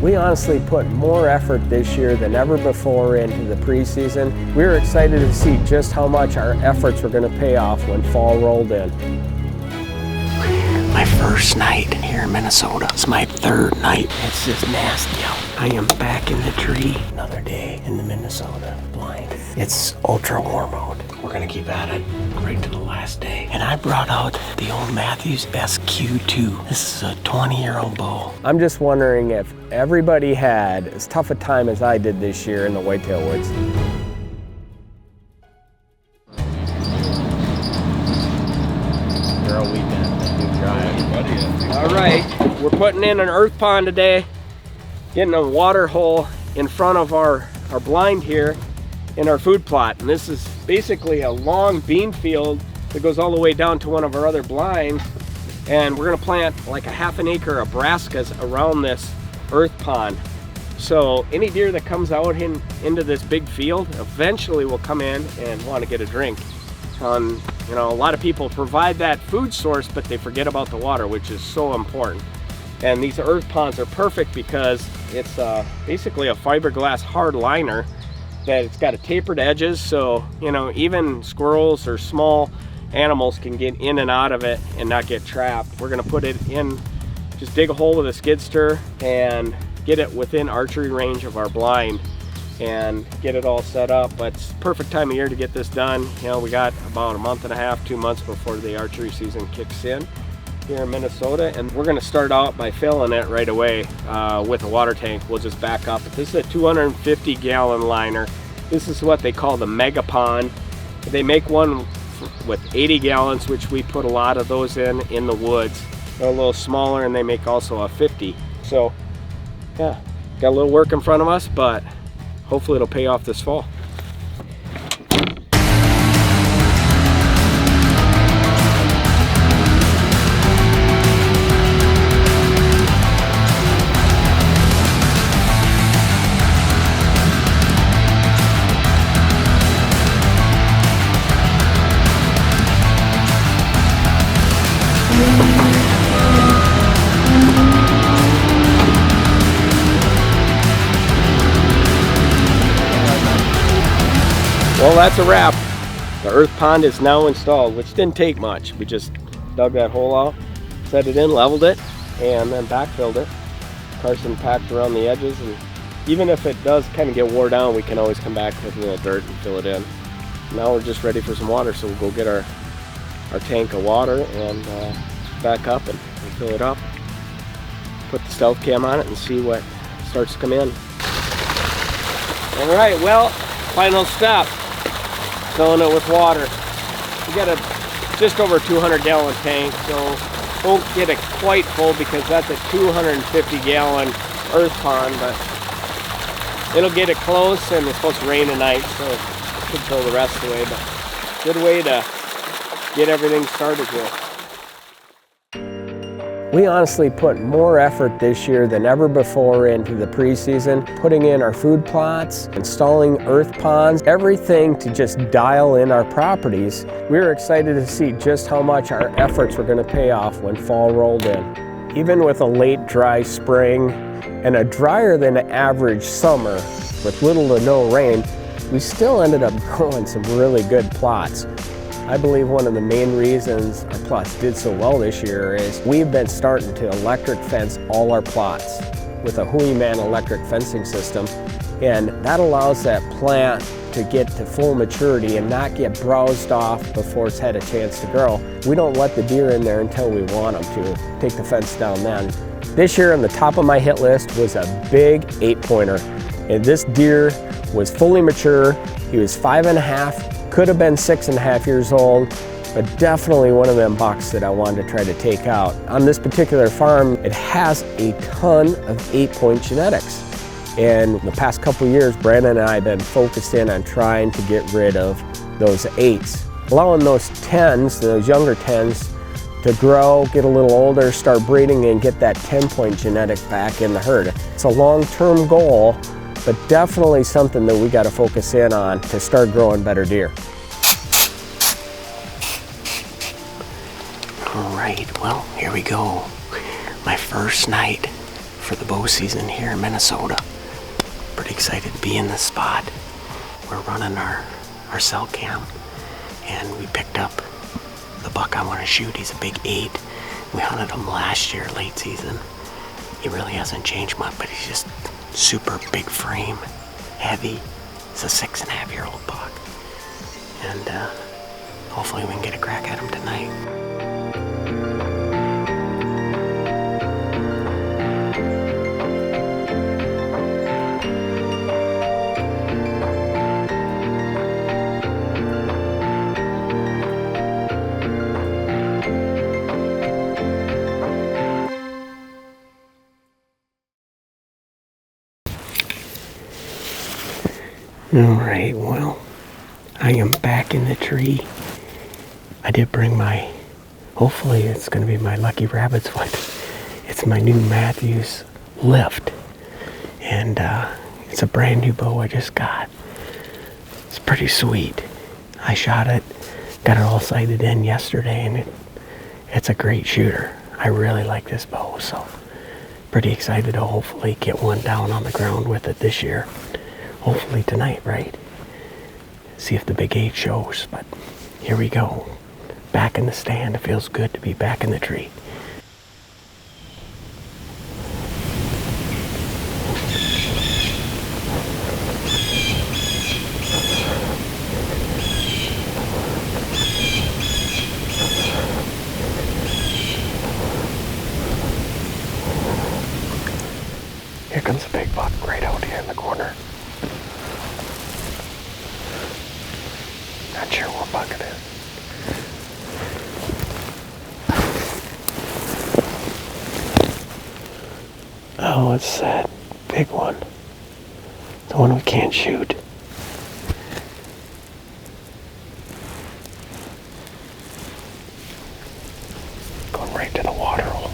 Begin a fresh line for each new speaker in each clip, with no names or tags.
We honestly put more effort this year than ever before into the preseason. We were excited to see just how much our efforts were going to pay off when fall rolled in.
My first night here in Minnesota. It's my third night. It's just nasty out. I am back in the tree. Another day in the Minnesota blind. It's ultra warm out. We're gonna keep at it right to the last day. And I brought out the old Matthews SQ2. This is a 20-year-old bow.
I'm just wondering if everybody had as tough a time as I did this year in the whitetail woods.
Girl weekend.
All right, we're putting in an earth pond today, getting a water hole in front of our blind here in our food plot. And this is basically a long bean field that goes all the way down to one of our other blinds. And we're gonna plant like a half an acre of brassicas around this earth pond. So any deer that comes out into this big field eventually will come in and want to get a drink. You know, a lot of people provide that food source, but they forget about the water, which is so important. And these earth ponds are perfect because it's basically a fiberglass hard liner that it's got a tapered edges, so you know, even squirrels or small animals can get in and out of it and not get trapped. We're gonna put it in, just dig a hole with a skid steer and get it within archery range of our blind and get it all set up. But it's the perfect time of year to get this done. You know, we got about a month and a half, 2 months before the archery season kicks in here in Minnesota, and we're going to start out by filling it right away with a water tank. We'll just back up. This is a 250-gallon liner. This is what they call the mega pond. They make one with 80 gallons, which we put a lot of those in the woods. They're a little smaller, and they make also a 50. So yeah, got a little work in front of us, but hopefully it'll pay off this fall. Well, that's a wrap. The earth pond is now installed, which didn't take much. We just dug that hole out, set it in, leveled it, and then backfilled it. Carson packed around the edges, and even if it does kind of get wore down, we can always come back with a little dirt and fill it in. Now we're just ready for some water, so we'll go get our tank of water and back up and fill it up. Put the stealth cam on it and see what starts to come in. All right, well, final step. Filling it with water. We got a just over 200-gallon tank, so won't get it quite full because that's a 250-gallon earth pond, but it'll get it close, and it's supposed to rain tonight, so it should fill the rest of the way. But good way to get everything started here. We honestly put more effort this year than ever before into the preseason, putting in our food plots, installing earth ponds, everything to just dial in our properties. We were excited to see just how much our efforts were going to pay off when fall rolled in. Even with a late dry spring and a drier than average summer with little to no rain, we still ended up growing some really good plots. I believe one of the main reasons our plots did so well this year is we've been starting to electric fence all our plots with a Hooyman electric fencing system, and that allows that plant to get to full maturity and not get browsed off before it's had a chance to grow. We don't let the deer in there until we want them to. Take the fence down then. This year on the top of my hit list was a big 8-pointer, and this deer was fully mature. He was 5.5. Could have been 6.5 years old, but definitely one of them bucks that I wanted to try to take out. On this particular farm, it has a ton of 8-point genetics. And in the past couple years, Brandon and I have been focused in on trying to get rid of those 8s, allowing those 10s, those younger 10s, to grow, get a little older, start breeding, and get that 10-point genetic back in the herd. It's a long-term goal, but definitely something that we got to focus in on to start growing better deer.
All right, well, here we go. My first night for the bow season here in Minnesota. Pretty excited to be in this spot. We're running our cell cam, and we picked up the buck I want to shoot. He's a big 8. We hunted him last year, late season. He really hasn't changed much, but he's just super big frame, heavy. He's a 6.5-year-old buck. And hopefully we can get a crack at him tonight. Alright, well, I am back in the tree. I did bring my, hopefully it's going to be my Lucky Rabbit's foot. It's my new Matthews lift. And it's a brand new bow I just got. It's pretty sweet. I shot it, got it all sighted in yesterday, and it's a great shooter. I really like this bow, so pretty excited to hopefully get one down on the ground with it this year. Hopefully tonight, right? See if the big 8 shows, but here we go. Back in the stand. It feels good to be back in the tree. Here comes a big buck right out here in the corner. Not sure what buck it is. Oh, it's that big one. The one we can't shoot. Going right to the water hole.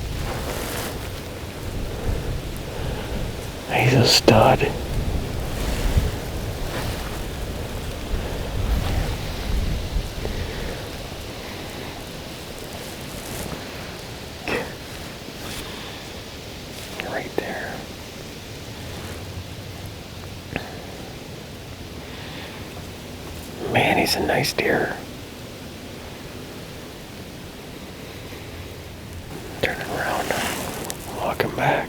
He's a stud. Right there. Man, he's a nice deer. Turning around, walking back.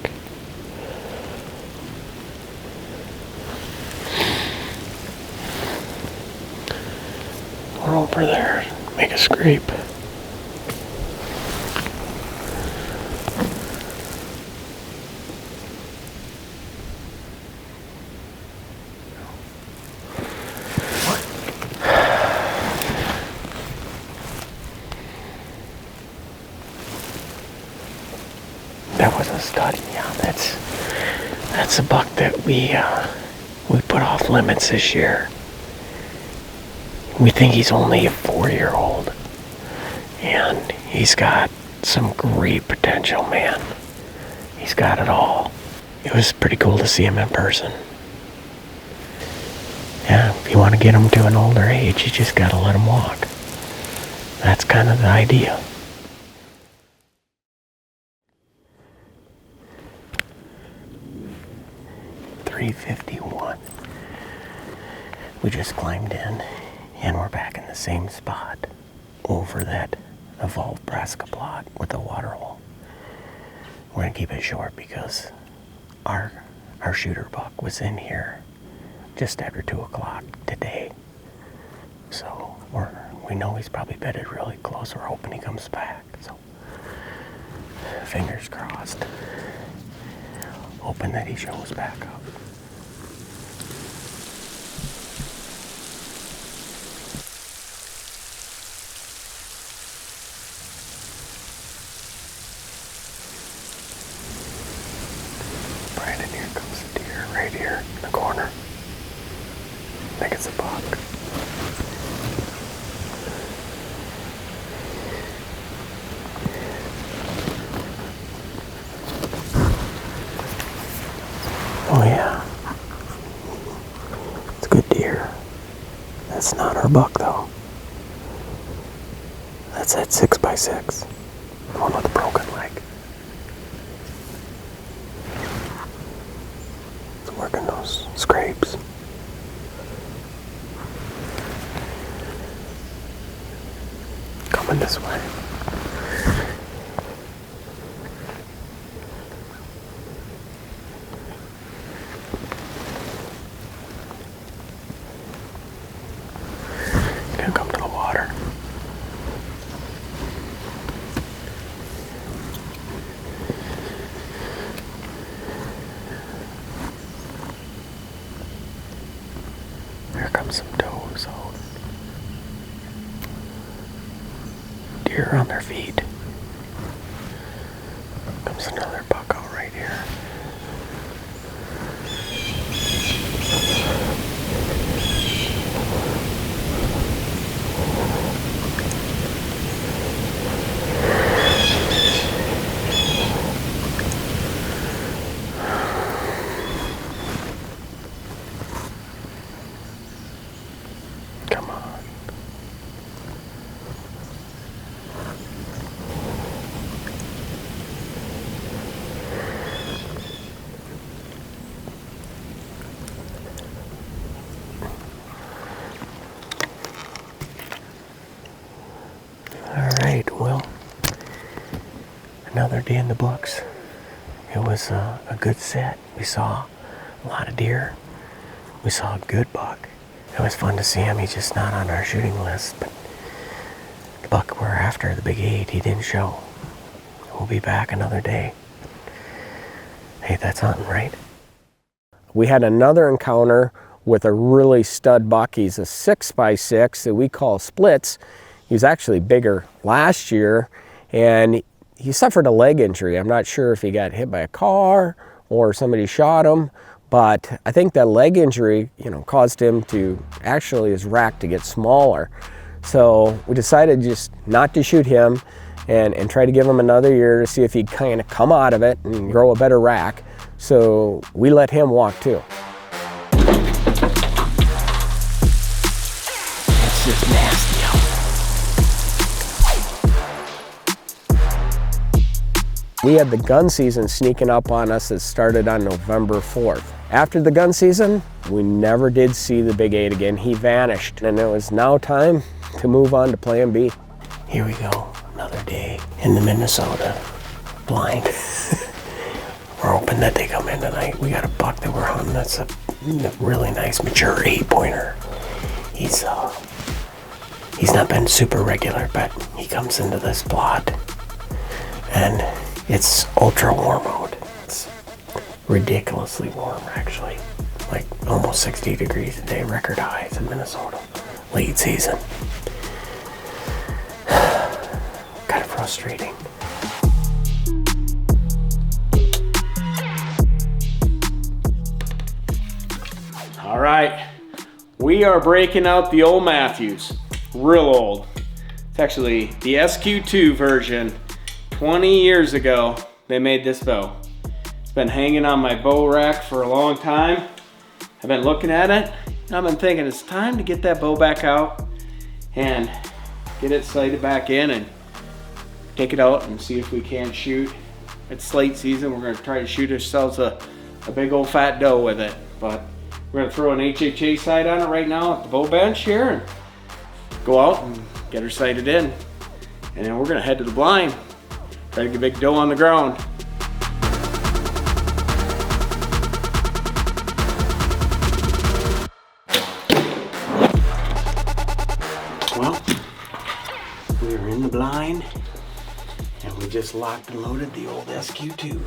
We're over there. Make a scrape. That was a stud. Yeah, that's a buck that we put off limits this year. We think he's only a 4-year-old, and he's got some great potential, man. He's got it all. It was pretty cool to see him in person. Yeah, if you want to get him to an older age, you just gotta let him walk. That's kind of the idea. .351. We just climbed in, and we're back in the same spot over that evolved brassica plot with the water hole. We're gonna keep it short because our shooter buck was in here just after 2 o'clock today. So we know he's probably bedded really close. We're hoping he comes back. So fingers crossed. Hoping that he shows back up. Brandon, here comes a deer right here in the corner. I think it's a buck. Oh yeah. It's a good deer. That's not our buck though. That's that 6x6. The one with the broken leg. those scrapes. Coming this way. Gonna come to the water. Here comes some does out. Deer on their feet. Comes another buck out right here. Come on. All right, well, another day in the books. It was a good set. We saw a lot of deer. We saw a good buck. It was fun to see him. He's just not on our shooting list, but the buck we're after, the big 8, he didn't show. We'll be back another day. Hey, that's hunting, right?
We had another encounter with a really stud buck. He's a 6x6 that we call splits. He was actually bigger last year, and he suffered a leg injury. I'm not sure if he got hit by a car or somebody shot him, but I think that leg injury, caused him to actually his rack to get smaller. So we decided just not to shoot him and try to give him another year to see if he'd kind of come out of it and grow a better rack. So we let him walk too.
It's just nasty out.
We had the gun season sneaking up on us that started on November 4th. After the gun season, we never did see the big 8 again. He vanished, and it was now time to move on to plan B.
Here we go, another day in the Minnesota blind. We're hoping that they come in tonight. We got a buck that we're hunting that's a really nice mature 8-pointer. He's not been super regular, but he comes into this plot and it's ultra warm out. It's ridiculously warm, actually. Like almost 60 degrees a day, record highs in Minnesota. Late season. Kind of frustrating.
All right, we are breaking out the old Matthews, real old. It's actually the SQ2 version. 20 years ago, they made this bow. It's been hanging on my bow rack for a long time. I've been looking at it, and I've been thinking it's time to get that bow back out and get it sighted back in and take it out and see if we can shoot. It's late season, we're gonna try to shoot ourselves a big old fat doe with it, but we're gonna throw an HHA sight on it right now at the bow bench here and go out and get her sighted in. And then we're gonna head to the blind. Try to get a big doe on the ground. Well, we are in the blind and we just locked and loaded the old SQ2.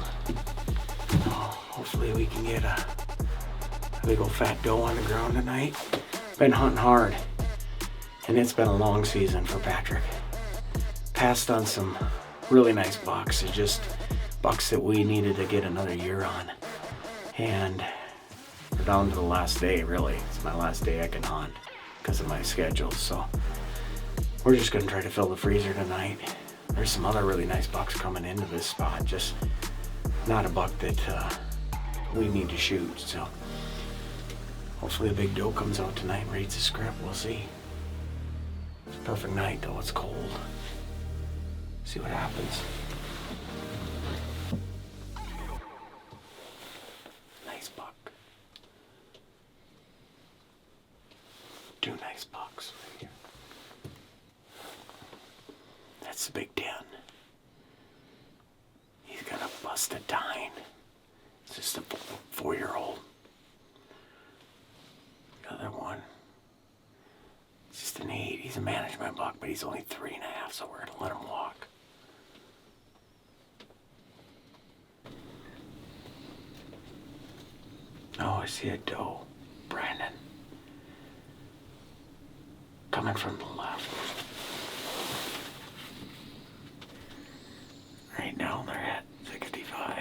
Hopefully we can get a big old fat doe on the ground tonight. Been hunting hard and it's been a long season for Patrick. Passed on some really nice bucks. It's just bucks that we needed to get another year on. And we're down to the last day, really. It's my last day I can hunt because of my schedule. So we're just gonna try to fill the freezer tonight. There's some other really nice bucks coming into this spot, just not a buck that we need to shoot. So hopefully a big doe comes out tonight and reads the script. We'll see. It's a perfect night though, it's cold. See what happens. Nice buck.
2 nice bucks right here. That's the Big 10. He's got a busted tine. It's just a 4-year-old. The other one, it's just an 8. He's a management buck, but he's only 3.5, so we're gonna let him walk. Oh, I see a doe, Brandon. Coming from the left. Right now they're at 65.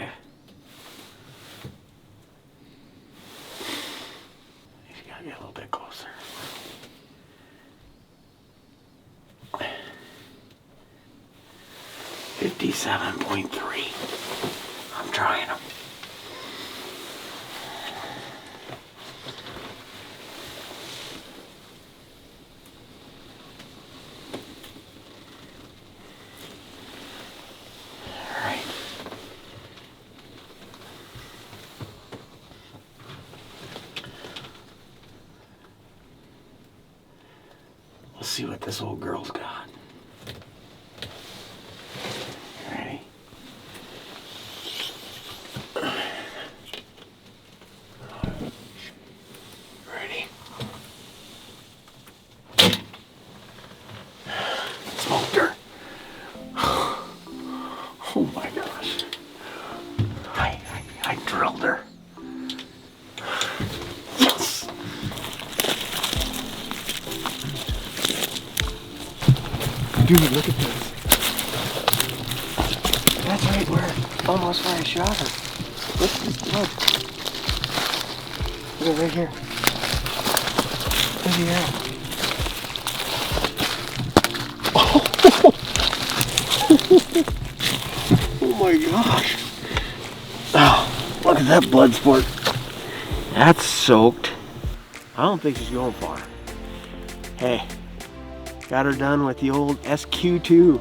He's gotta get a little bit closer. 57.3. I'm trying him. Let's see what this old girl's got. Ready? Ready? Smoked her. Oh my gosh. I drilled her. Yes! Dude, look at this. That's right where almost where I shot her. Look at this blood. Look at right here. Look here. Oh my gosh. Oh, look at that blood sport. That's soaked. I don't think she's going far. Hey. Got her done with the old SQ2.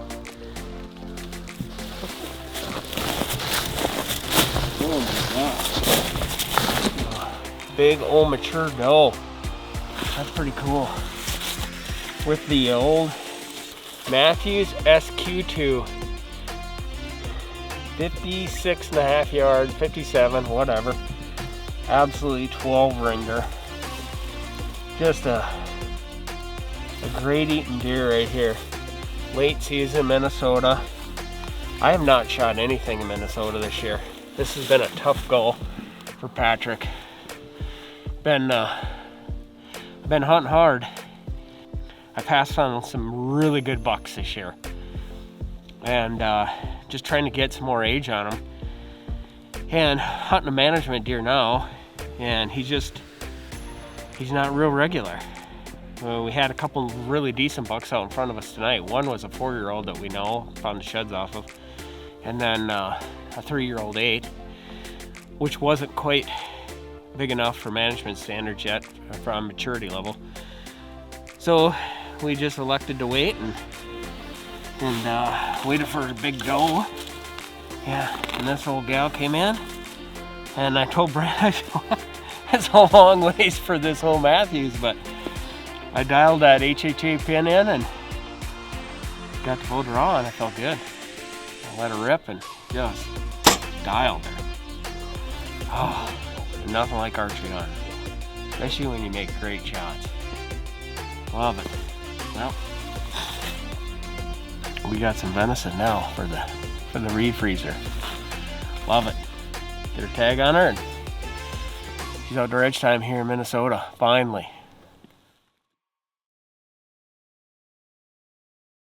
Oh my gosh. Big old mature doe. That's pretty cool. With the old Matthews SQ2. 56.5 yards, 57, whatever. Absolutely 12 ringer. Just a great eating deer right here. Late season Minnesota. I have not shot anything in Minnesota this year. This has been a tough go for Patrick. Been hunting hard. I passed on some really good bucks this year, and just trying to get some more age on them. And hunting a management deer now, and he's not real regular. We had a couple really decent bucks out in front of us tonight. One was a 4-year-old that we know, found the sheds off of, and then a 3-year-old 8, which wasn't quite big enough for management standards yet from maturity level. So we just elected to wait and waited for a big doe. Yeah, and this old gal came in, and I told Brad it's a long ways for this whole Matthews, but I dialed that HHA pin in and got the bow draw, and I felt good. I let her rip and just dialed her. Oh, nothing like archery hunting, especially when you make great shots. Love it. Well, we got some venison now for the refreezer. Love it. Get a tag on her, and she's outdoor edge time here in Minnesota, finally.